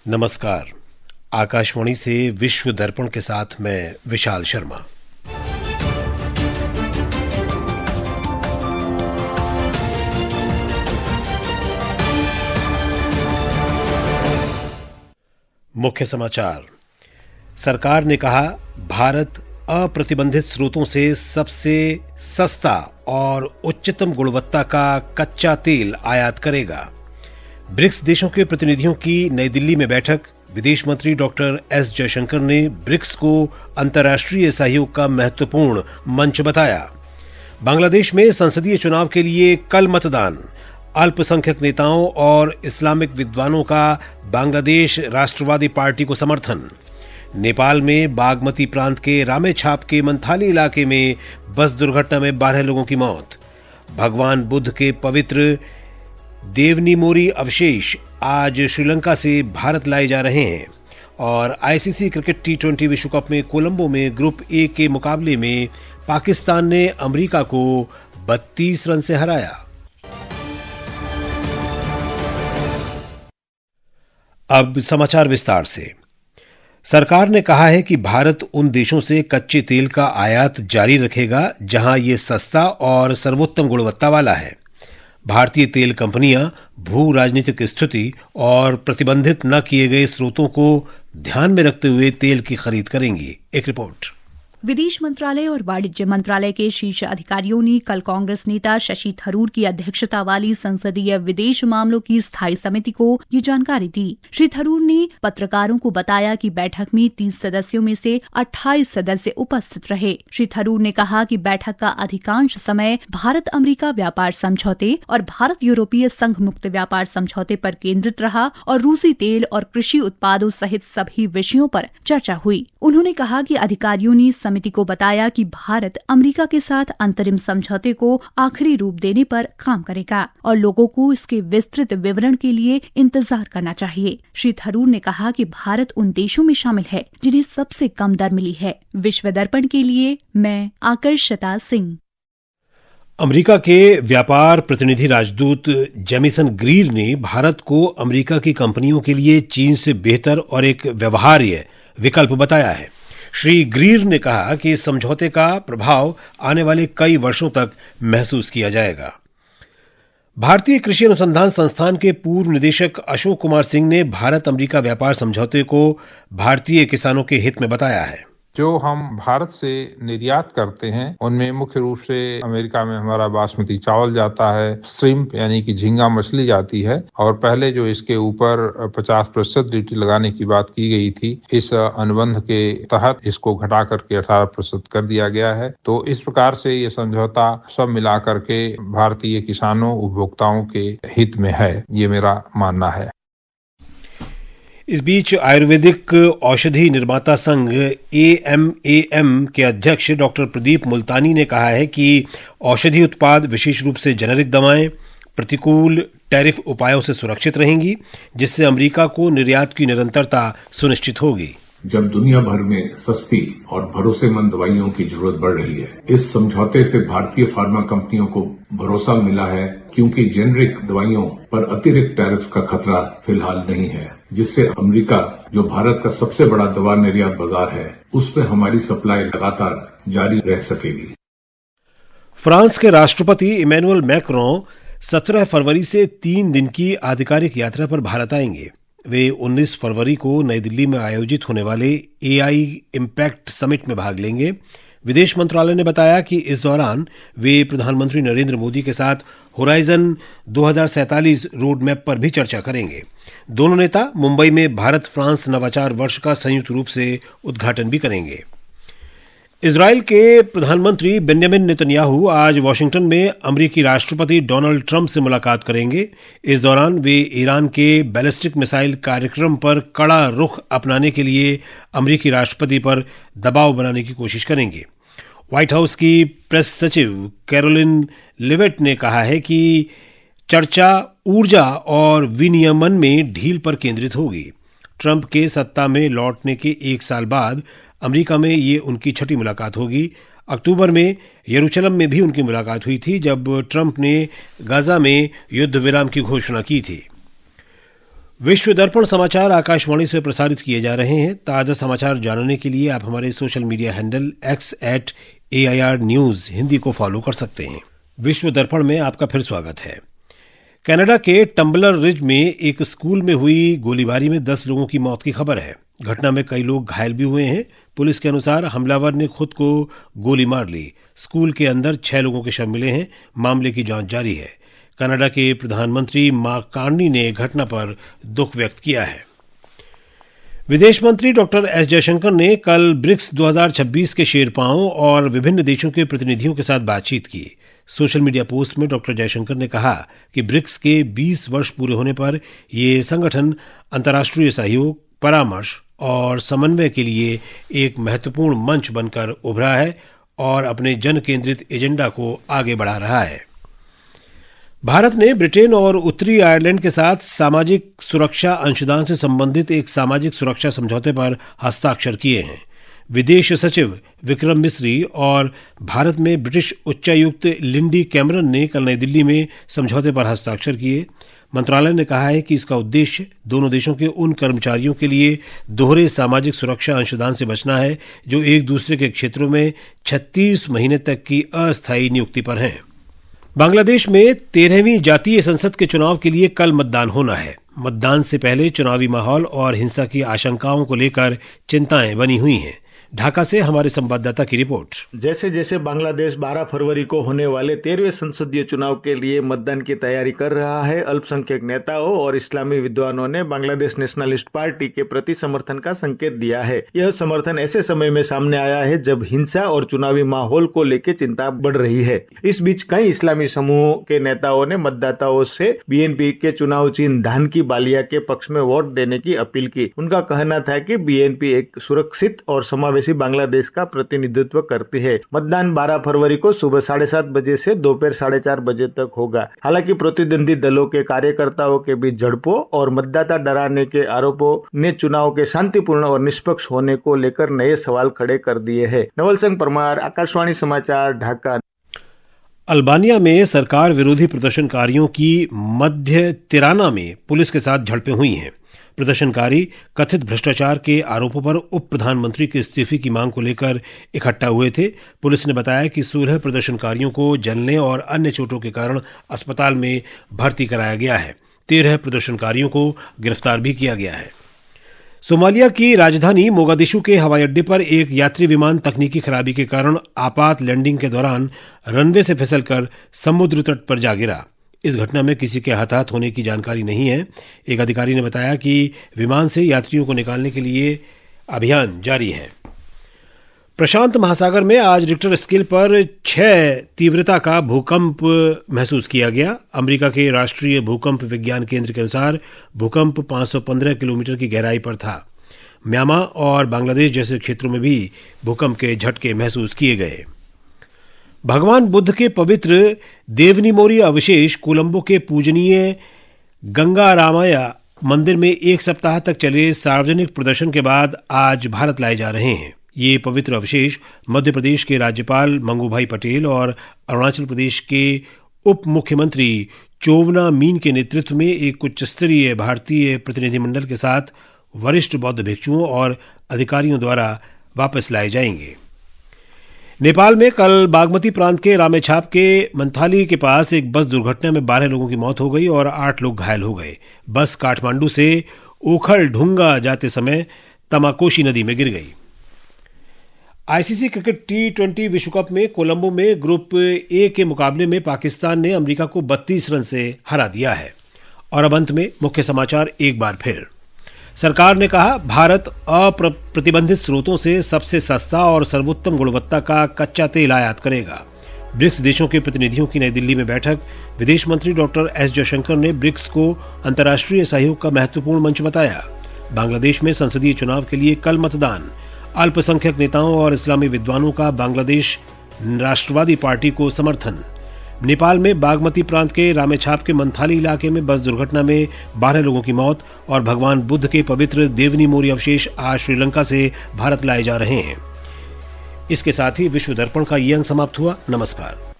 नमस्कार। आकाशवाणी से विश्व दर्पण के साथ मैं विशाल शर्मा। मुख्य समाचार। सरकार ने कहा, भारत अप्रतिबंधित स्रोतों से सबसे सस्ता और उच्चतम गुणवत्ता का कच्चा तेल आयात करेगा। ब्रिक्स देशों के प्रतिनिधियों की नई दिल्ली में बैठक। विदेश मंत्री डॉक्टर एस जयशंकर ने ब्रिक्स को अंतर्राष्ट्रीय सहयोग का महत्वपूर्ण मंच बताया। बांग्लादेश में संसदीय चुनाव के लिए कल मतदान। अल्पसंख्यक नेताओं और इस्लामिक विद्वानों का बांग्लादेश राष्ट्रवादी पार्टी को समर्थन। नेपाल में बागमती प्रांत के रामेछाप के मंथाली इलाके में बस दुर्घटना में 12 लोगों की मौत। भगवान बुद्ध के पवित्र देवनीमोरी अवशेष आज श्रीलंका से भारत लाए जा रहे हैं। और आईसीसी क्रिकेट टी20 विश्व कप में कोलंबो में ग्रुप ए के मुकाबले में पाकिस्तान ने अमेरिका को 32 रन से हराया। अब समाचार विस्तार से। सरकार ने कहा है कि भारत उन देशों से कच्चे तेल का आयात जारी रखेगा जहां ये सस्ता और सर्वोत्तम गुणवत्ता वाला है। भारतीय तेल कंपनियां भू राजनीतिक स्थिति और प्रतिबंधित न किए गए स्रोतों को ध्यान में रखते हुए तेल की खरीद करेंगी। एक रिपोर्ट। विदेश मंत्रालय और वाणिज्य मंत्रालय के शीर्ष अधिकारियों ने कल कांग्रेस नेता शशि थरूर की अध्यक्षता वाली संसदीय विदेश मामलों की स्थायी समिति को ये जानकारी दी। श्री थरूर ने पत्रकारों को बताया कि बैठक में 30 सदस्यों में से 28 सदस्य उपस्थित रहे। श्री थरूर ने कहा कि बैठक का अधिकांश समय भारत अमेरिका व्यापार समझौते और भारत यूरोपीय संघ मुक्त व्यापार समझौते पर केंद्रित रहा और रूसी तेल और कृषि उत्पादों सहित सभी विषयों पर चर्चा हुई। उन्होंने कहा कि अधिकारियों ने समिति को बताया कि भारत अमेरिका के साथ अंतरिम समझौते को आखिरी रूप देने पर काम करेगा और लोगों को इसके विस्तृत विवरण के लिए इंतजार करना चाहिए। श्री थरूर ने कहा कि भारत उन देशों में शामिल है जिन्हें सबसे कम दर मिली है। विश्व दर्पण के लिए मैं आकर्षता सिंह। अमेरिका के व्यापार प्रतिनिधि राजदूत जेमिसन ग्रीर ने भारत को अमेरिका की कंपनियों के लिए चीन से बेहतर और एक व्यवहार्य विकल्प बताया है। श्री ग्रीर ने कहा कि इस समझौते का प्रभाव आने वाले कई वर्षों तक महसूस किया जाएगा। भारतीय कृषि अनुसंधान संस्थान के पूर्व निदेशक अशोक कुमार सिंह ने भारत अमेरिका व्यापार समझौते को भारतीय किसानों के हित में बताया है। जो हम भारत से निर्यात करते हैं उनमें मुख्य रूप से अमेरिका में हमारा बासमती चावल जाता है, श्रिम्प यानी कि झींगा मछली जाती है, और पहले जो इसके ऊपर 50% ड्यूटी लगाने की बात की गई थी, इस अनुबंध के तहत इसको घटा करके 18% कर दिया गया है। तो इस प्रकार से ये समझौता सब मिला करके भारतीय किसानों उपभोक्ताओं के हित में है, ये मेरा मानना है। इस बीच आयुर्वेदिक औषधि निर्माता संघ AMAM के अध्यक्ष डॉक्टर प्रदीप मुल्तानी ने कहा है कि औषधि उत्पाद, विशेष रूप से जेनेरिक दवाएं, प्रतिकूल टैरिफ उपायों से सुरक्षित रहेंगी, जिससे अमेरिका को निर्यात की निरंतरता सुनिश्चित होगी। जब दुनिया भर में सस्ती और भरोसेमंद दवाइयों की जरूरत बढ़ रही है, इस समझौते से भारतीय फार्मा कंपनियों को भरोसा मिला है, क्योंकि जेनेरिक दवाइयों पर अतिरिक्त टैरिफ का खतरा फिलहाल नहीं है, जिससे अमेरिका, जो भारत का सबसे बड़ा दवा निर्यात बाजार है, उसमें हमारी सप्लाई लगातार जारी रह सकेगी। फ्रांस के राष्ट्रपति इमैनुअल मैक्रों 17 फरवरी से 3 दिन की आधिकारिक यात्रा पर भारत आएंगे। वे 19 फरवरी को नई दिल्ली में आयोजित होने वाले AI इम्पैक्ट समिट में भाग लेंगे। विदेश मंत्रालय ने बताया कि इस दौरान वे प्रधानमंत्री नरेंद्र मोदी के साथ होराइजन 2047 रोड मैप पर भी चर्चा करेंगे। दोनों नेता मुंबई में भारत फ्रांस नवाचार वर्ष का संयुक्त रूप से उद्घाटन भी करेंगे। इजराइल के प्रधानमंत्री बेंजामिन नेतन्याहू आज वॉशिंगटन में अमेरिकी राष्ट्रपति डोनाल्ड ट्रंप से मुलाकात करेंगे। इस दौरान वे ईरान के बैलिस्टिक मिसाइल कार्यक्रम पर कड़ा रुख अपनाने के लिए अमेरिकी राष्ट्रपति पर दबाव बनाने की कोशिश करेंगे। व्हाइट हाउस की प्रेस सचिव कैरोलिन लिवेट ने कहा है कि चर्चा ऊर्जा और विनियमन में ढील पर केंद्रित होगी। ट्रंप के सत्ता में लौटने के 1 साल बाद अमेरिका में ये उनकी छठी मुलाकात होगी। अक्टूबर में यरूशलेम में भी उनकी मुलाकात हुई थी, जब ट्रंप ने गाजा में युद्ध विराम की घोषणा की थी। विश्व दर्पण समाचार आकाशवाणी से प्रसारित किए जा रहे हैं। ताजा समाचार जानने के लिए आप हमारे social media handle x@AIR News Hindi को फॉलो कर सकते हैं। विश्व दर्पण में आपका फिर स्वागत है। कनाडा के टम्बलर रिज में एक स्कूल में हुई गोलीबारी में 10 लोगों की मौत की खबर है। घटना में कई लोग घायल भी हुए हैं। पुलिस के अनुसार हमलावर ने खुद को गोली मार ली। स्कूल के अंदर 6 लोगों के शव मिले हैं। मामले की जांच जारी है। कनाडा के प्रधानमंत्री मार्क कार्नी ने घटना पर दुख व्यक्त किया है। विदेश मंत्री डॉक्टर एस जयशंकर ने कल ब्रिक्स 2026 के शेरपाओं और विभिन्न देशों के प्रतिनिधियों के साथ बातचीत की। सोशल मीडिया पोस्ट में डॉक्टर जयशंकर ने कहा कि ब्रिक्स के 20 वर्ष पूरे होने पर यह संगठन अंतर्राष्ट्रीय सहयोग, परामर्श और समन्वय के लिए एक महत्वपूर्ण मंच बनकर उभरा है और अपने जन केंद्रित एजेंडा को आगे बढ़ा रहा है। भारत ने ब्रिटेन और उत्तरी आयरलैंड के साथ सामाजिक सुरक्षा अंशदान से संबंधित एक सामाजिक सुरक्षा समझौते पर हस्ताक्षर किए हैं। विदेश सचिव विक्रम मिस्री और भारत में ब्रिटिश उच्चायुक्त लिंडी कैमरन ने कल नई दिल्ली में समझौते पर हस्ताक्षर किए। मंत्रालय ने कहा है कि इसका उद्देश्य दोनों देशों के उन कर्मचारियों के लिए दोहरे सामाजिक सुरक्षा अंशदान से बचना है जो एक दूसरे के क्षेत्रों में 36 महीने तक की अस्थायी नियुक्ति पर हैं। बांग्लादेश में 13वीं जातीय संसद के चुनाव के लिए कल मतदान होना है। मतदान से पहले चुनावी माहौल और हिंसा की आशंकाओं को लेकर चिंताएं बनी हुई हैं। ढाका से हमारे संवाददाता की रिपोर्ट। जैसे जैसे बांग्लादेश 12 फरवरी को होने वाले 13वें संसदीय चुनाव के लिए मतदान की तैयारी कर रहा है, अल्पसंख्यक नेताओं और इस्लामी विद्वानों ने बांग्लादेश नेशनलिस्ट पार्टी के प्रति समर्थन का संकेत दिया है। यह समर्थन ऐसे समय में सामने आया है जब हिंसा और चुनावी माहौल को लेकर चिंता बढ़ रही है। इस बीच कई इस्लामी समूहों के नेताओं ने मतदाताओं से बीएनपी के चुनाव चिन्ह धान की बालिया के पक्ष में वोट देने की अपील की। उनका कहना था कि बीएनपी एक सुरक्षित और समावेशी बांग्लादेश का प्रतिनिधित्व करती है। मतदान 12 फरवरी को सुबह 7:30 बजे से दोपहर 4:30 बजे तक होगा। हालांकि प्रतिद्वंदी दलों के कार्यकर्ताओं के बीच झड़पों और मतदाता डराने के आरोपों ने चुनाव के शांतिपूर्ण और निष्पक्ष होने को लेकर नए सवाल खड़े कर दिए हैं। नवल सिंह परमार, आकाशवाणी समाचार, ढाका। अल्बानिया में सरकार विरोधी प्रदर्शनकारियों की मध्य तिराना में पुलिस के साथ झड़पें हुई हैं। प्रदर्शनकारी कथित भ्रष्टाचार के आरोपों पर उप प्रधानमंत्री के इस्तीफे की मांग को लेकर इकट्ठा हुए थे। पुलिस ने बताया कि 16 प्रदर्शनकारियों को जलने और अन्य चोटों के कारण अस्पताल में भर्ती कराया गया है। 13 प्रदर्शनकारियों को गिरफ्तार भी किया गया है। सोमालिया की राजधानी मोगादिशु के हवाई अड्डे पर एक यात्री विमान तकनीकी खराबी के कारण आपात लैंडिंग के दौरान रनवे से फिसलकर समुद्र तट पर जा गिरा। इस घटना में किसी के हताहत होने की जानकारी नहीं है। एक अधिकारी ने बताया कि विमान से यात्रियों को निकालने के लिए अभियान जारी है। प्रशांत महासागर में आज रिक्टर स्केल पर 6 तीव्रता का भूकंप महसूस किया गया। अमेरिका के राष्ट्रीय भूकंप विज्ञान केंद्र के अनुसार भूकंप 515 किलोमीटर की गहराई पर था। म्यांमार और बांग्लादेश जैसे क्षेत्रों में भी भूकंप के झटके महसूस किए गए। भगवान बुद्ध के पवित्र देवनीमोरी अवशेष कोलंबो के पूजनीय गंगा रामाया मंदिर में एक सप्ताह तक चले सार्वजनिक प्रदर्शन के बाद आज भारत लाए जा रहे हैं। ये पवित्र अवशेष मध्य प्रदेश के राज्यपाल मंगूभाई पटेल और अरुणाचल प्रदेश के उप मुख्यमंत्री चोवना मीन के नेतृत्व में एक उच्च स्तरीय भारतीय प्रतिनिधिमंडल के साथ वरिष्ठ बौद्ध भिक्षुओं और अधिकारियों द्वारा वापस लाए जाएंगे। नेपाल में कल बागमती प्रांत के रामेछाप के मंथाली के पास एक बस दुर्घटना में 12 लोगों की मौत हो गई और 8 लोग घायल हो गए। बस काठमांडू से ओखलढुंगा जाते समय तमाकोशी नदी में गिर गई। आईसीसी क्रिकेट T20 विश्व कप में कोलंबो में ग्रुप ए के मुकाबले में पाकिस्तान ने अमेरिका को 32 रन से हरा दिया है। और अब अंत में मुख्य समाचार एक बार फिर। सरकार ने कहा, भारत अप्रतिबंधित स्रोतों से सबसे सस्ता और सर्वोत्तम गुणवत्ता का कच्चा तेल आयात करेगा। ब्रिक्स देशों के प्रतिनिधियों की नई दिल्ली में बैठक। विदेश मंत्री डॉक्टर एस जयशंकर ने ब्रिक्स को अंतर्राष्ट्रीय सहयोग का महत्वपूर्ण मंच बताया। बांग्लादेश में संसदीय चुनाव के लिए कल मतदान। अल्पसंख्यक नेताओं और इस्लामी विद्वानों का बांग्लादेश राष्ट्रवादी पार्टी को समर्थन। नेपाल में बागमती प्रांत के रामेछाप के मंथाली इलाके में बस दुर्घटना में 12 लोगों की मौत। और भगवान बुद्ध के पवित्र देवनीमोरी अवशेष आज श्रीलंका से भारत लाए जा रहे हैं। इसके साथ ही विश्व दर्पण का ये अंक समाप्त हुआ। नमस्कार।